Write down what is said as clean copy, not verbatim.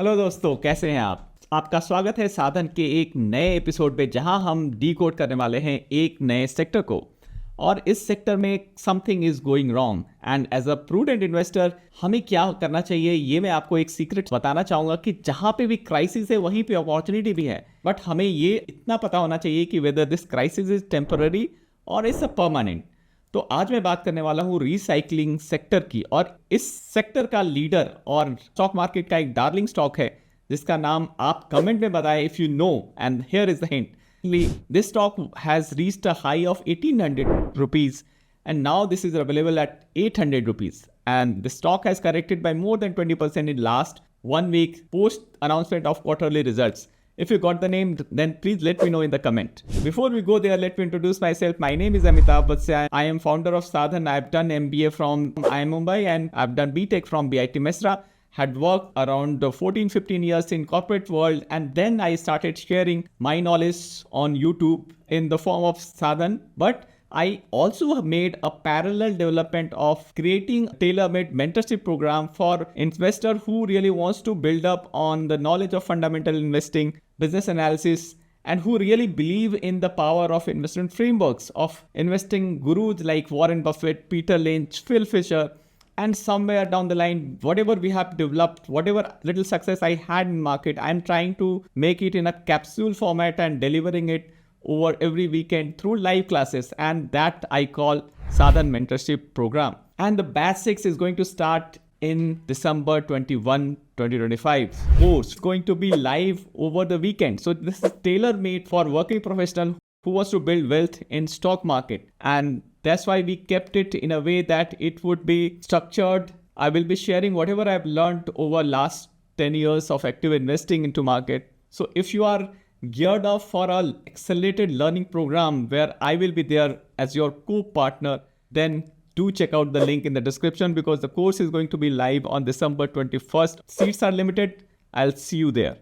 Hello दोस्तों, कैसे हैं आप? आपका स्वागत है साधन के एक नए एपिसोड पे, जहां हम डीकोड करने वाले हैं एक नए सेक्टर को। और इस सेक्टर में something is going wrong and as a prudent investor हमें क्या करना चाहिए, ये मैं आपको एक सीक्रेट बताना चाहूंगा कि जहां पे भी क्राइसिस है वहीं पे अपॉर्चुनिटी भी है। बट हमें ये इतना पता होना चाहिए कि whether this crisis is temporary और इज अ परमानेंट। तो आज मैं बात करने वाला हूँ रिसाइकलिंग सेक्टर की, और इस सेक्टर का लीडर और स्टॉक मार्केट का एक डार्लिंग स्टॉक है जिसका नाम आप कमेंट में बताएं if you know, and here is the hint. This stock has reached a high of 1800 rupees, and now this is available at 800 rupees, and the stock has corrected by more than 20% in last 1 week post announcement of quarterly results. If you got the name, then please let me know in the comment. Before we go there, let me introduce myself. My name is Amitabh Vatsya. I am founder of Sadhan. I've done MBA from IIM Mumbai and I've done BTech from BIT Mesra. Had worked around 14-15 years in corporate world, and then I started sharing my knowledge on YouTube in the form of Sadhan. But I also have made a parallel development of creating a tailor-made mentorship program for investor who really wants to build up on the knowledge of fundamental investing, business analysis, and who really believe in the power of investment frameworks of investing gurus like Warren Buffett, Peter Lynch, Phil Fisher. And somewhere down the line, whatever we have developed, whatever little success I had in market, I'm trying to make it in a capsule format and delivering it over every weekend through live classes. And that I call Sadhan Mentorship Program. And the batch 6 is going to start in December 21, 2025. Course going to be live over the weekend. So this is tailor-made for working professional who wants to build wealth in stock market. And that's why we kept it in a way that it would be structured. I will be sharing whatever I've learned over last 10 years of active investing into market. So if you are geared up for an accelerated learning program where I will be there as your co-partner, then do check out the link in the description because the course is going to be live on December 21st. Seats are limited. I'll see you there.